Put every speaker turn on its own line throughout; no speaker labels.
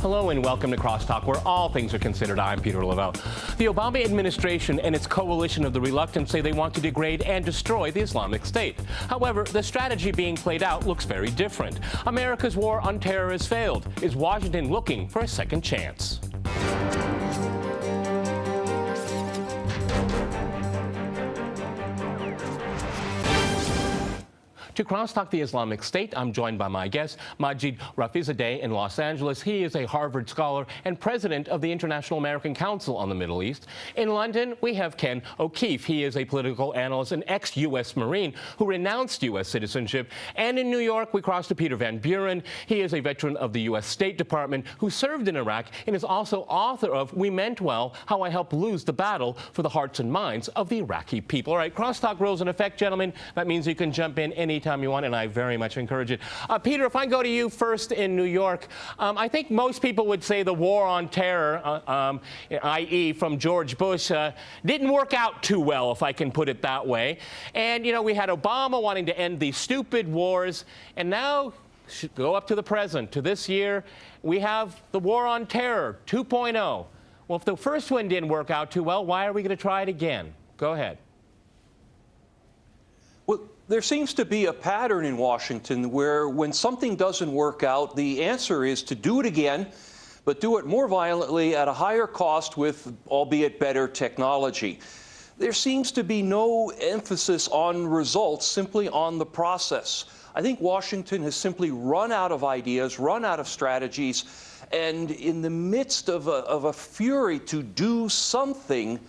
Hello and welcome to CrossTalk, where all things are considered. I'm Peter Lavelle. The Obama administration and its coalition of the reluctant say they want to degrade and destroy the Islamic State. However, the strategy being played out looks very different. America's war on terror has failed. Is Washington looking for a second chance? To CrossTalk the Islamic State, I'm joined by my guest, Maajid Rafizadeh in Los Angeles. He is a Harvard scholar and president of the International American Council on the Middle East. In London, we have Ken O'Keefe. He is a political analyst and ex-U.S. Marine who renounced U.S. citizenship. And in New York, we cross to Peter Van Buren. He is a veteran of the U.S. State Department who served in Iraq and is also author of We Meant Well, How I Helped Lose the Battle for the Hearts and Minds of the Iraqi People. All right, CrossTalk rules in effect, gentlemen. That means you can jump in anytime you want, and I very much encourage it. Peter, if I go to you first in New York, I think most people would say the war on terror, i.e. from George Bush, didn't work out too well, if I can put it that way. And, you know, we had Obama wanting to end these stupid wars, and now, go up to the present, to this year, we have the war on terror 2.0. Well, if the first one didn't work out too well, why are we going to try it again? Go ahead.
Well, there seems to be a pattern in Washington where when something doesn't work out, the answer is to do it again, but do it more violently at a higher cost with, albeit better, technology. There seems to be no emphasis on results, simply on the process. I think Washington has simply run out of ideas, run out of strategies, and in the midst of a fury to do something,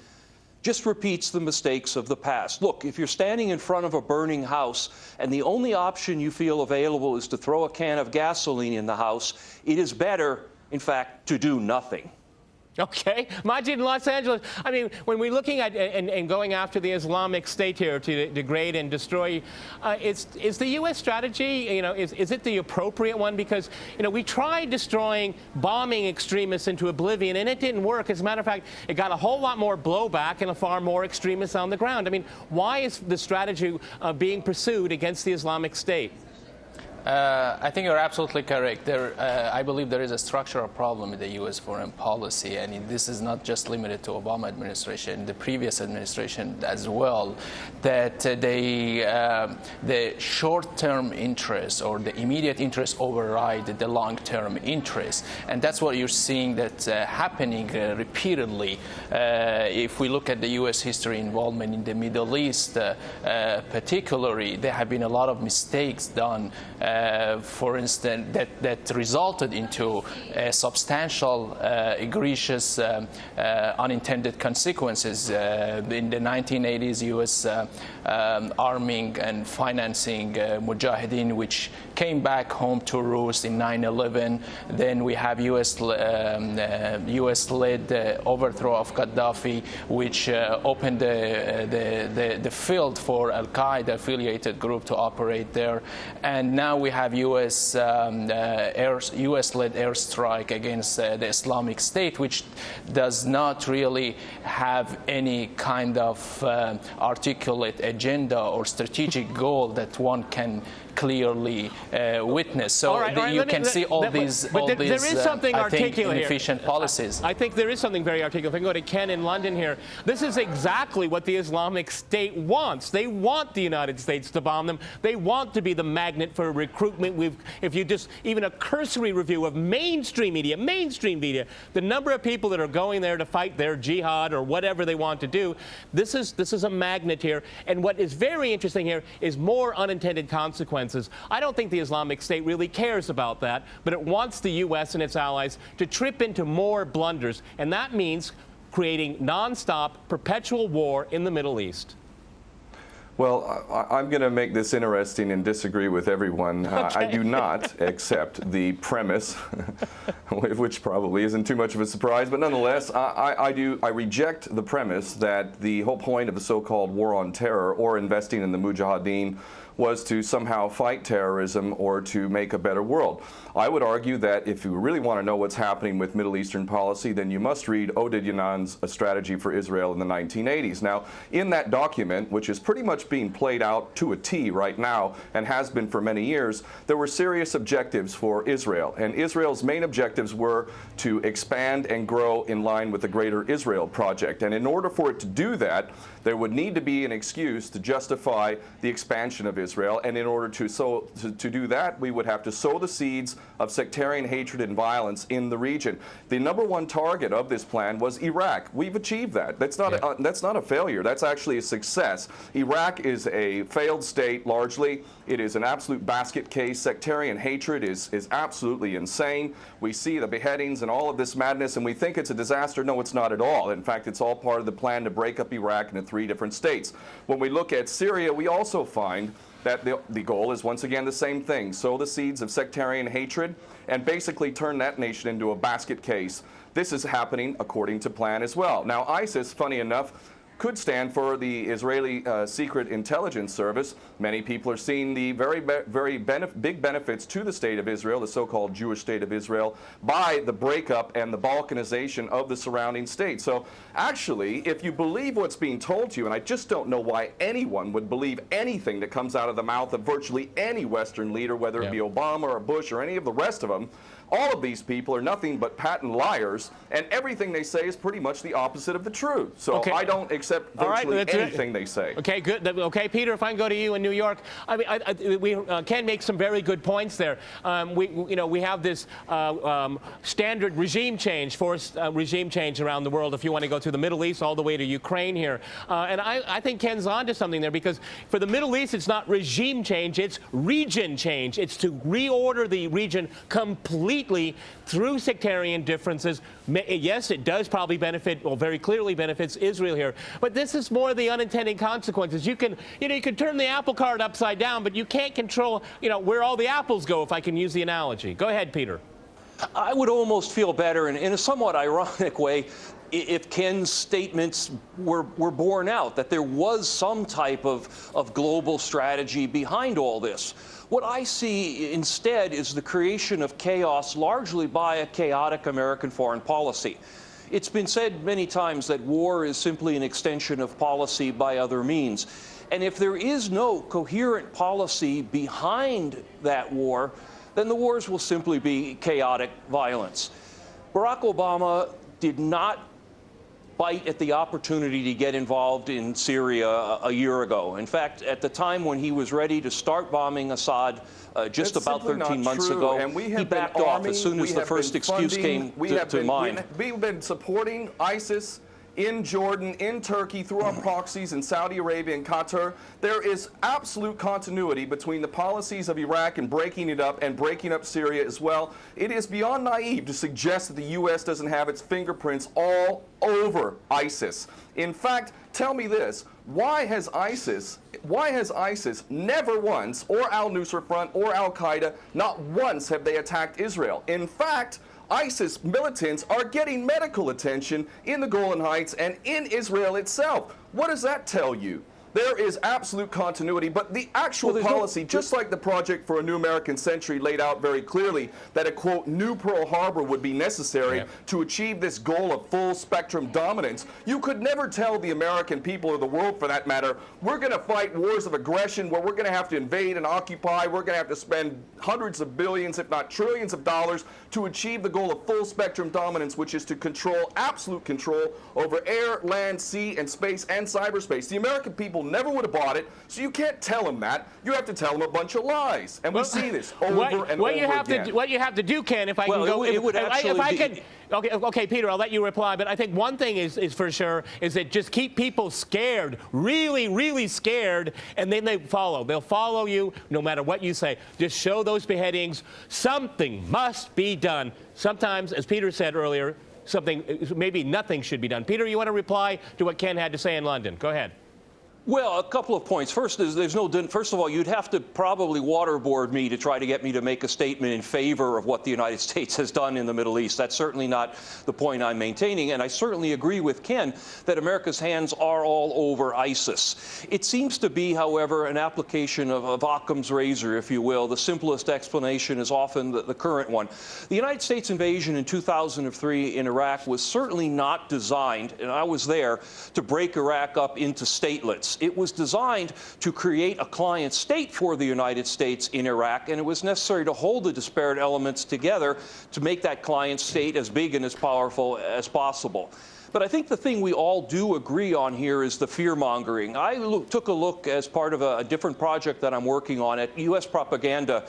just repeats the mistakes of the past. Look, if you're standing in front of a burning house and the only option you feel available is to throw a can of gasoline in the house, it is better, in fact, to do nothing.
Okay. Maajid in Los Angeles, I mean, when we're looking at and going after the Islamic State here to degrade and destroy, is the U.S. strategy, you know, is it the appropriate one? Because, you know, we tried destroying, bombing extremists into oblivion, and it didn't work. As a matter of fact, it got a whole lot more blowback and a far more extremists on the ground. I mean, why is the strategy being pursued against the Islamic State?
I think you're absolutely correct. I believe there is a structural problem in the U.S. foreign policy, and this is not just limited to Obama administration, the previous administration as well, that the short-term interests or the immediate interests override the long-term interests. And that's what you're seeing that's happening repeatedly. If we look at the U.S. history involvement in the Middle East, particularly, there have been a lot of mistakes done, for instance, that resulted into substantial, egregious, unintended consequences. In the 1980s, U.S. Arming and financing Mujahideen, which came back home to roost in 9/11. Then we have U.S.-led overthrow of Gaddafi, which opened the field for Al-Qaeda-affiliated group to operate there. And now we have U.S.-led airstrike against the Islamic State, which does not really have any kind of articulate agenda or strategic goal that one can clearly witness. So you can see all these inefficient policies.
I think there is something very articulate. If I can go to Ken in London here, this is exactly what the Islamic State wants. They want the United States to bomb them. They want to be the magnet for recruitment. If you just, even a cursory review of mainstream media, the number of people that are going there to fight their jihad or whatever they want to do, this is a magnet here. And what is very interesting here is more unintended consequences. I don't think the Islamic State really cares about that, but it wants the U.S. and its allies to trip into more blunders, and that means creating nonstop, perpetual war in the Middle East.
Well, I'm going to make this interesting and disagree with everyone.
Okay.
I do not accept the premise, which probably isn't too much of a surprise, but nonetheless, I reject the premise that the whole point of the so-called war on terror or investing in the Mujahideen was to somehow fight terrorism or to make a better world. I would argue that if you really want to know what's happening with Middle Eastern policy, then you must read Oded Yanan's A Strategy for Israel in the 1980s. Now, in that document, which is pretty much being played out to a T right now and has been for many years, there were serious objectives for Israel. And Israel's main objectives were to expand and grow in line with the Greater Israel Project. And in order for it to do that, there would need to be an excuse to justify the expansion of Israel. And in order to do that, we would have to sow the seeds of sectarian hatred and violence in the region. The number one target of this plan was Iraq. We've achieved that. That's not a failure. That's actually a success. Iraq is a failed state largely. It is an absolute basket case. Sectarian hatred is absolutely insane. We see the beheadings and all of this madness, and we think it's a disaster. No, it's not at all. In fact, it's all part of the plan to break up Iraq into 3 different states. When we look at Syria, we also find that the goal is once again the same thing: sow the seeds of sectarian hatred and basically turn that nation into a basket case. This is happening according to plan as well. Now, ISIS, funny enough, could stand for the Israeli Secret Intelligence Service. Many people are seeing the very big benefits to the state of Israel, the so-called Jewish state of Israel, by the breakup and the balkanization of the surrounding states. So actually, if you believe what's being told to you, and I just don't know why anyone would believe anything that comes out of the mouth of virtually any Western leader, whether it be Obama or Bush or any of the rest of them, all of these people are nothing but patent liars, and everyththing they say is pretty much the opposite of the truth. So I don't accept virtually anything they say.
Okay, good. Okay, Peter, if I can go to you in New York, I mean, Ken makes some very good points there. We have this standard regime change, forced regime change around the world. If you want to go to the Middle East, all the way to Ukraine here, and I think Ken's onto something there, because for the Middle East, it's not regime change; it's region change. It's to reorder the region completely through sectarian differences. Yes, it does probably benefit, or very clearly benefits, Israel here. But this is more the unintended consequences. You can turn the apple cart upside down, but you can't control, where all the apples go, if I can use the analogy. Go ahead, Peter.
I would almost feel better in a somewhat ironic way if Ken's statements were borne out, that there was some type of global strategy behind all this. What I see instead is the creation of chaos largely by a chaotic American foreign policy. It's been said many times that war is simply an extension of policy by other means. And if there is no coherent policy behind that war, then the wars will simply be chaotic violence. Barack Obama did not bite at the opportunity to get involved in Syria a year ago. In fact, at the time when he was ready to start bombing Assad just about 13 months ago, he backed off as soon as the first excuse came to mind.
We've been supporting ISIS in Jordan, in Turkey, through our proxies in Saudi Arabia and Qatar. There is absolute continuity between the policies of Iraq and breaking it up and breaking up Syria as well. It is beyond naive to suggest that the U.S. doesn't have its fingerprints all over ISIS. In fact, tell me this: why has ISIS never once, or al-Nusra Front or al-Qaeda, not once have they attacked Israel? In fact, ISIS militants are getting medical attention in the Golan Heights and in Israel itself. What does that tell you? There is absolute continuity, but the actual policy, just like the Project for a New American Century laid out very clearly, that a, quote, new Pearl Harbor would be necessary to achieve this goal of full spectrum dominance. You could never tell the American people, or the world for that matter, we're going to fight wars of aggression where we're going to have to invade and occupy, we're going to have to spend hundreds of billions, if not trillions of dollars to achieve the goal of full spectrum dominance, which is to control, absolute control over air, land, sea, and space, and cyberspace. The American people never would have bought it, so you can't tell them that. You have to tell them a bunch of lies, and we see this over and over again.
What you have to do, Ken, if I can go, okay, Peter, I'll let you reply. But I think one thing is for sure is that just keep people scared, really, really scared, and then they follow. They'll follow you no matter what you say. Just show those beheadings. Something must be done. Sometimes, as Peter said earlier, maybe nothing should be done. Peter, you want to reply to what Ken had to say in London? Go ahead.
Well, a couple of points. First, first of all, you'd have to probably waterboard me to try to get me to make a statement in favor of what the United States has done in the Middle East. That's certainly not the point I'm maintaining. And I certainly agree with Ken that America's hands are all over ISIS. It seems to be, however, an application of Occam's razor, if you will. The simplest explanation is often the current one. The United States invasion in 2003 in Iraq was certainly not designed, and I was there, to break Iraq up into statelets. It was designed to create a client state for the United States in Iraq, and it was necessary to hold the disparate elements together to make that client state as big and as powerful as possible. But I think the thing we all do agree on here is the fear-mongering. I took a look as part of a different project that I'm working on at U.S. propaganda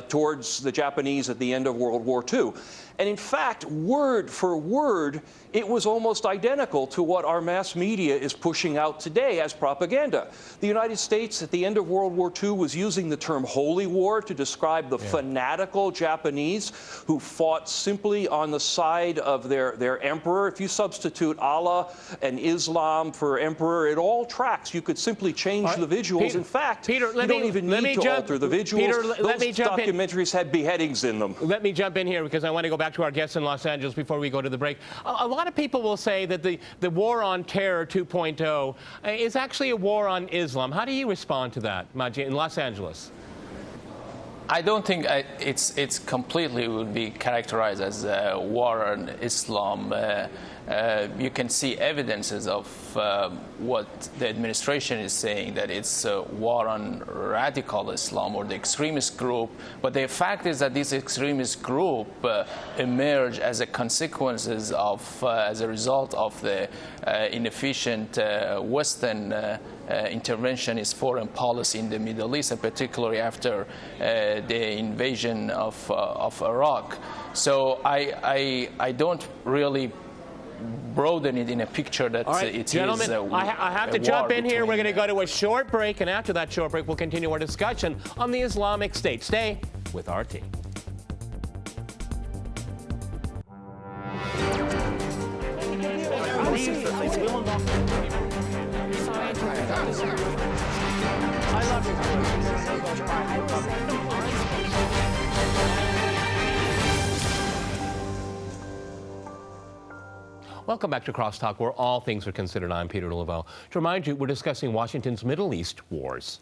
towards the Japanese at the end of World War II. And in fact, word for word, it was almost identical to what our mass media is pushing out today as propaganda. The United States at the end of World War II was using the term holy war to describe the fanatical Japanese who fought simply on the side of their emperor. If you substitute Allah and Islam for emperor, it all tracks. You could simply change the visuals. In fact, you don't even need to alter the visuals. Those documentaries had beheadings in them.
Let me jump in here because I want to go back to our guests in Los Angeles before we go to the break. A lot of people will say that the war on terror 2.0 is actually a war on Islam. How do you respond to that, Majid, in Los Angeles?
I don't think it's completely would be characterized as a war on Islam. You can see evidences of what the administration is saying, that it's a war on radical Islam or the extremist group. But the fact is that this extremist group emerged as a consequences of, as a result of the inefficient Western interventionist foreign policy in the Middle East, and particularly after the invasion of Iraq. So I don't really broaden it in a picture that it
gentlemen,
is
I have to jump in here. We're going to go to a short break, and after that short break, we'll continue our discussion on the Islamic State. Stay with RT. Welcome back to CrossTalk, where all things are considered. I'm Peter Lavelle. To remind you, we're discussing Washington's Middle East wars.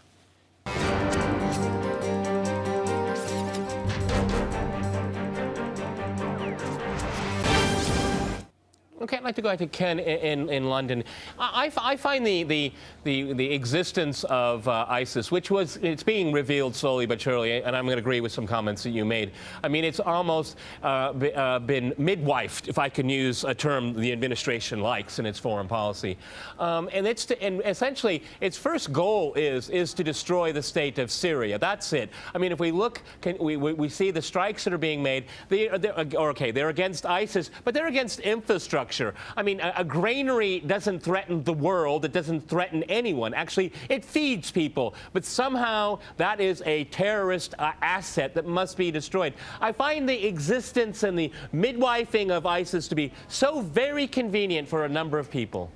Okay, I'd like to go back to Ken in London. I find the existence of ISIS, it's being revealed slowly but surely, and I'm going to agree with some comments that you made. I mean, it's almost been midwifed, if I can use a term the administration likes in its foreign policy. And essentially, its first goal is to destroy the state of Syria. That's it. I mean, if we look, we see the strikes that are being made. They're against ISIS, but they're against infrastructure. I mean, a granary doesn't threaten the world. It doesn't threaten anyone. Actually, it feeds people. But somehow that is a terrorist asset that must be destroyed. I find the existence and the midwifing of ISIS to be so very convenient for a number of people.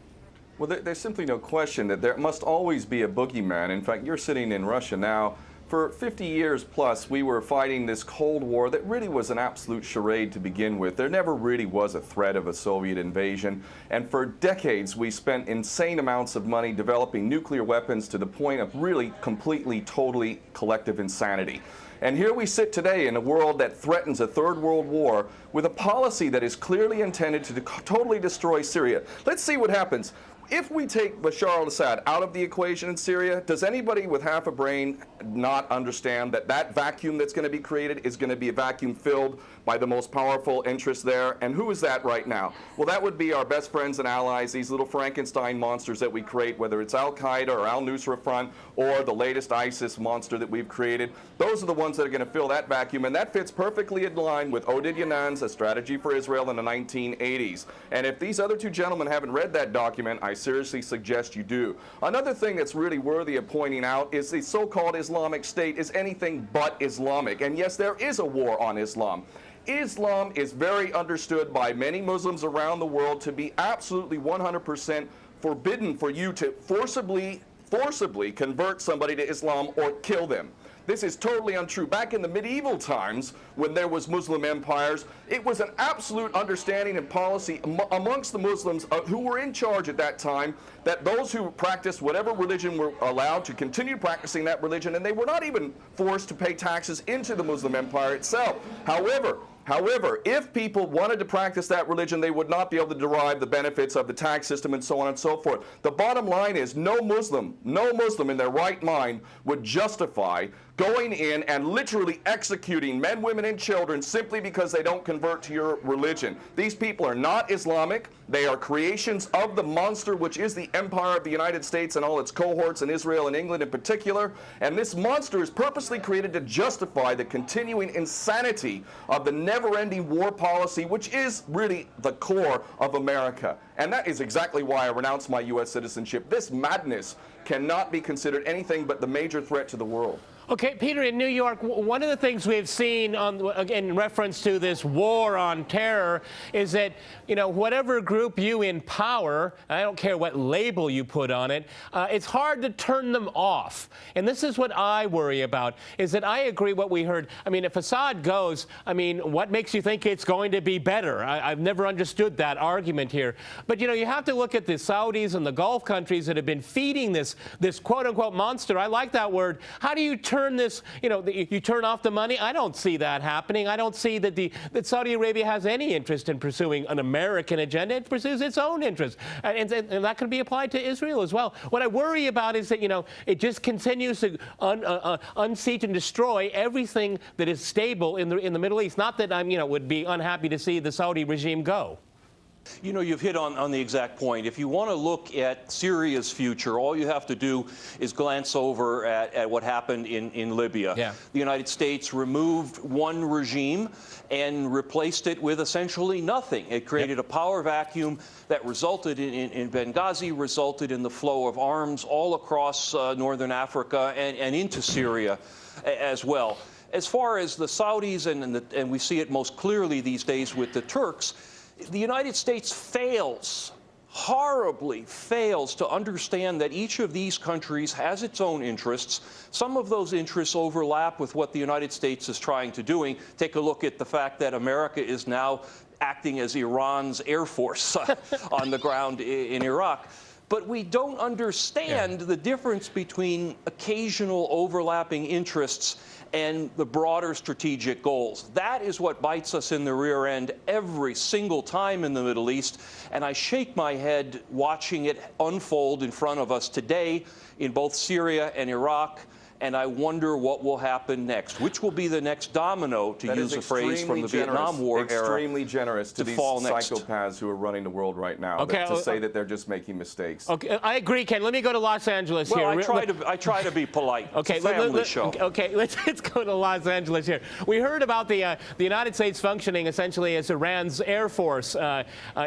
Well, there's simply no question that there must always be a boogeyman. In fact, you're sitting in Russia now. For 50 years plus, we were fighting this Cold War that really was an absolute charade to begin with. There never really was a threat of a Soviet invasion. And for decades, we spent insane amounts of money developing nuclear weapons to the point of really completely, totally collective insanity. And here we sit today in a world that threatens a third world war with a policy that is clearly intended to totally destroy Syria. Let's see what happens. If we take Bashar al-Assad out of the equation in Syria, does anybody with half a brain not understand that that vacuum that's going to be created is going to be a vacuum filled by the most powerful interests there? And who is that right now? Well, that would be our best friends and allies, these little Frankenstein monsters that we create, whether it's Al-Qaeda or Al-Nusra Front or the latest ISIS monster that we've created. Those are the ones that are going to fill that vacuum, and that fits perfectly in line with Oded Yanan's A Strategy for Israel in the 1980s. And if these other two gentlemen haven't read that document, I seriously suggest you do. Another thing that's really worthy of pointing out is the so-called Islamic State is anything but Islamic. And yes, there is a war on Islam. Islam is very understood by many Muslims around the world to be absolutely 100% forbidden for you to forcibly forcibly convert somebody to Islam or kill them. This is totally untrue. Back in the medieval times, when there was Muslim empires, it was an absolute understanding and policy amongst the Muslims who were in charge at that time that those who practiced whatever religion were allowed to continue practicing that religion, and they were not even forced to pay taxes into the Muslim empire itself. However, if people wanted to practice that religion, they would not be able to derive the benefits of the tax system and so on and so forth. The bottom line is no Muslim in their right mind would justify going in and literally executing men, women, and children simply because they don't convert to your religion. These people are not Islamic. They are creations of the monster, which is the empire of the United States and all its cohorts in Israel and England in particular. And this monster is purposely created to justify the continuing insanity of the never-ending war policy, which is really the core of America. And that is exactly why I renounced my U.S. citizenship. This madness cannot be considered anything but the major threat to the world.
Okay, Peter, in New York, one of the things we've seen in reference to this war on terror is that, you know, whatever group you in power, I don't care what label you put on it, it's hard to turn them off. And this is what I worry about, is that I agree what we heard. I mean, if Assad goes, I mean, what makes you think it's going to be better? I've never understood that argument here. But, you know, you have to look at the Saudis and the Gulf countries that have been feeding this quote-unquote monster. I like that word. How do you turn this, you know, you turn off the money? I don't see that happening. I don't see that Saudi Arabia has any interest in pursuing an American agenda. It pursues its own interest. And that can be applied to Israel as well. What I worry about is that, you know, it just continues to unseat and destroy everything that is stable in the Middle East. Not that I'm, you know, would be unhappy to see the Saudi regime go.
You know, you've hit on the exact point. If you want to look at Syria's future, all you have to do is glance over at what happened in Libya.
Yeah.
The United States removed one regime and replaced it with essentially nothing. It created a power vacuum that resulted in Benghazi, resulted in the flow of arms all across northern Africa and into Syria as well. As far as the Saudis, and we see it most clearly these days with the Turks, the United States horribly fails to understand that each of these countries has its own interests. Some of those interests overlap with what the United States is trying to do. Take a look at the fact that America is now acting as Iran's air force on the ground in Iraq. But we don't understand the difference between occasional overlapping interests and the broader strategic goals. That is what bites us in the rear end every single time in the Middle East, and I shake my head watching it unfold in front of us today in both Syria and Iraq, and I wonder what will happen next, which will be the next domino, to use a phrase from the Vietnam War era.
Extremely generous to these psychopaths who are running the world right now, to say that they're just making mistakes.
Okay, I agree, Ken. Let me go to Los Angeles here.
I try to be polite.
Okay,
it's a family show.
Okay, let's go to Los Angeles here. We heard about the United States functioning essentially as Iran's air force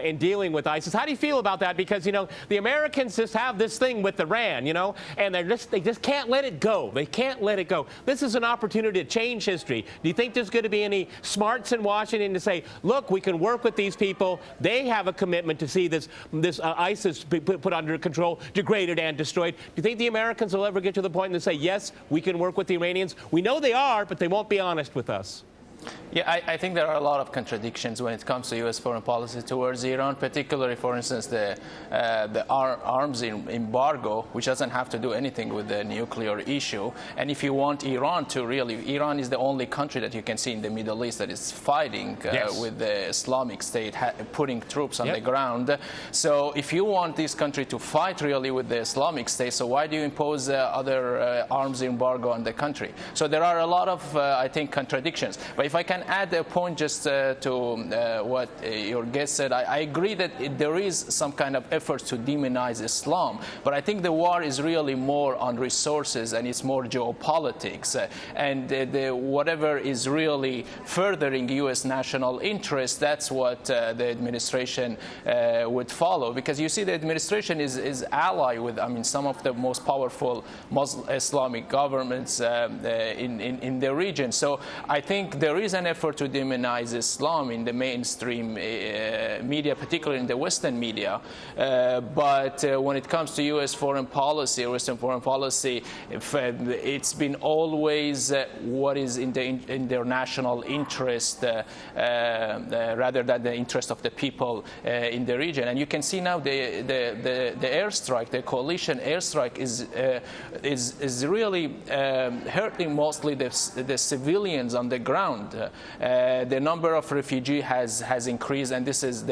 in dealing with ISIS. How do you feel about that? Because, you know, the Americans just have this thing with Iran, you know, and they just can't let it go. They can't let it go. This is an opportunity to change history. Do you think there's going to be any smarts in Washington to say, look, we can work with these people. They have a commitment to see this ISIS put under control, degraded, and destroyed. Do you think the Americans will ever get to the point and say, yes, we can work with the Iranians? We know they are, but they won't be honest with us.
Yeah, I think there are a lot of contradictions when it comes to U.S. foreign policy towards Iran, particularly, for instance, the arms embargo, which doesn't have to do anything with the nuclear issue. And if you want Iran to really, Iran is the only country that you can see in the Middle East that is fighting with the Islamic State, putting troops on the ground. So if you want this country to fight really with the Islamic State, so why do you impose other arms embargo on the country? So there are a lot of, I think, contradictions. But if I can add a point just to what your guest said, I agree that there is some kind of effort to demonize Islam, but I think the war is really more on resources and it's more geopolitics. And whatever is really furthering U.S. national interest, that's what the administration would follow. Because you see, the administration is ally with, I mean, some of the most powerful Muslim Islamic governments in the region. So I think there is an effort to demonize Islam in the mainstream media, particularly in the Western media. But when it comes to U.S. foreign policy, or Western foreign policy, it's been always what is in their national interest rather than the interest of the people in the region. And you can see now the airstrike, the coalition airstrike, is really hurting mostly the civilians on the ground. The number of refugees has increased, and this is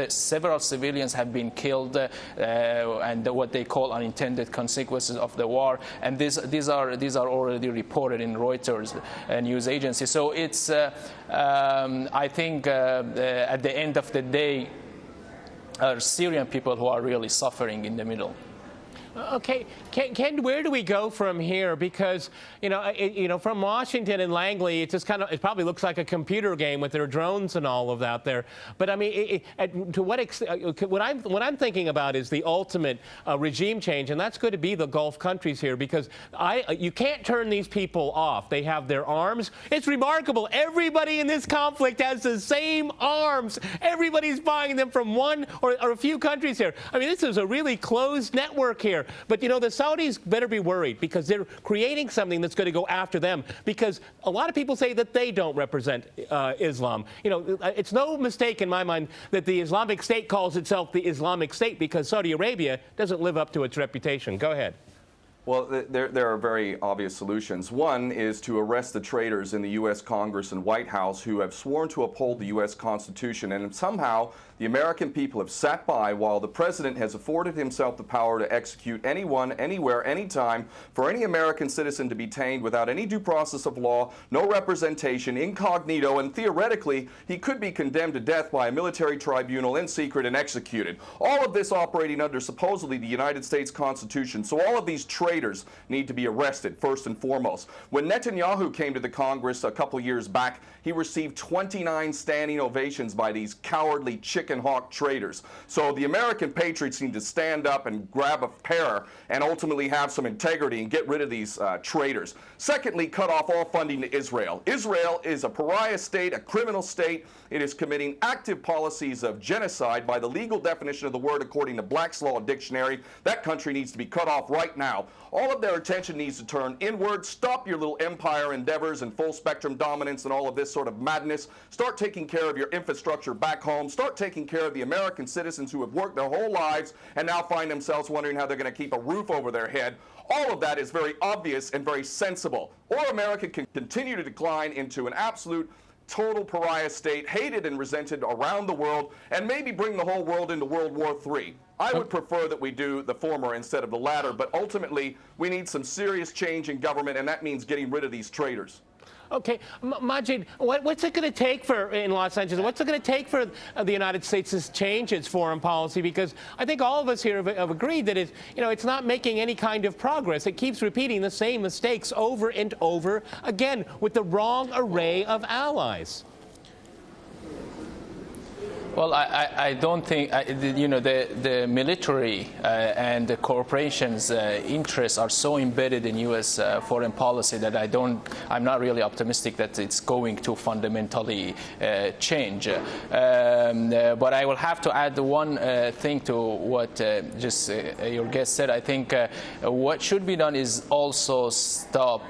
several civilians have been killed, and what they call unintended consequences of the war. And these are already reported in Reuters news agency. So it's I think at the end of the day, are Syrian people who are really suffering in the middle.
Okay, Ken, where do we go from here? Because from Washington and Langley, it probably looks like a computer game with their drones and all of that there. But I mean, to what extent? What I'm thinking about is the ultimate regime change, and that's going to be the Gulf countries here, because you can't turn these people off. They have their arms. It's remarkable. Everybody in this conflict has the same arms. Everybody's buying them from one or a few countries here. I mean, this is a really closed network here. But, the Saudis better be worried, because they're creating something that's going to go after them, because a lot of people say that they don't represent Islam. It's no mistake in my mind that the Islamic State calls itself the Islamic State, because Saudi Arabia doesn't live up to its reputation. Go ahead.
Well, there are very obvious solutions. One is to arrest the traitors in the U.S. Congress and White House who have sworn to uphold the U.S. Constitution, and somehow the American people have sat by while the president has afforded himself the power to execute anyone, anywhere, anytime, for any American citizen to be detained without any due process of law, no representation, incognito, and theoretically he could be condemned to death by a military tribunal in secret and executed. All of this operating under supposedly the United States Constitution. So all of these traitors need to be arrested first and foremost. When Netanyahu came to the Congress a couple years back, he received 29 standing ovations by these cowardly chicken hawk traitors. So the American patriots need to stand up and grab a pair and ultimately have some integrity and get rid of these traitors. Secondly, cut off all funding to Israel. Israel is a pariah state, a criminal state. It is committing active policies of genocide by the legal definition of the word according to Black's Law Dictionary. That country needs to be cut off right now. All of their attention needs to turn inward. Stop your little empire endeavors and full spectrum dominance and all of this sort of madness. Start taking care of your infrastructure back home. Start taking care of the American citizens who have worked their whole lives and now find themselves wondering how they're going to keep a roof over their head. All of that is very obvious and very sensible. Or America can continue to decline into an absolute total pariah state, hated and resented around the world, and maybe bring the whole world into World War III. I would prefer that we do the former instead of the latter, but ultimately we need some serious change in government, and that means getting rid of these traitors.
Okay, Majid, what's it going to take in Los Angeles? What's it going to take for the United States to change its foreign policy? Because I think all of us here have agreed that it's not making any kind of progress. It keeps repeating the same mistakes over and over again with the wrong array of allies.
Well, I don't think, the military and the corporations' interests are so embedded in U.S. Foreign policy that I'm not really optimistic that it's going to fundamentally change. But I will have to add one thing to what your guest said. I think what should be done is also stop,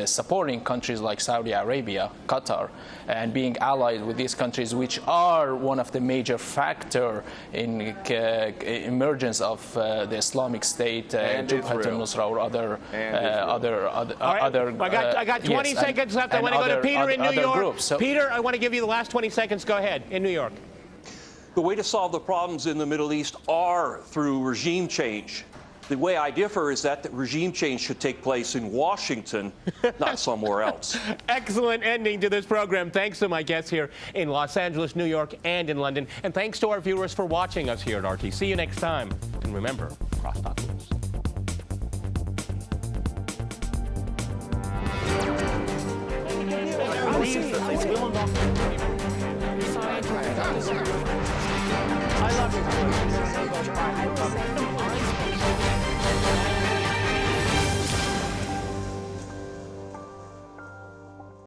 supporting countries like Saudi Arabia, Qatar, and being allied with these countries, which are one of the major factor in emergence of the Islamic State, Jabhat al-Nusra, or other.
I got 20 seconds left. I want to go to Peter in New York. Groups, Peter, I want to give you the last 20 seconds. Go ahead, in New York.
The way to solve the problems in the Middle East are through regime change. The way I differ is that the regime change should take place in Washington, not somewhere else.
Excellent ending to this program. Thanks to my guests here in Los Angeles, New York, and in London. And thanks to our viewers for watching us here at RT. See you next time. And remember, CrossTalk rules. I love you.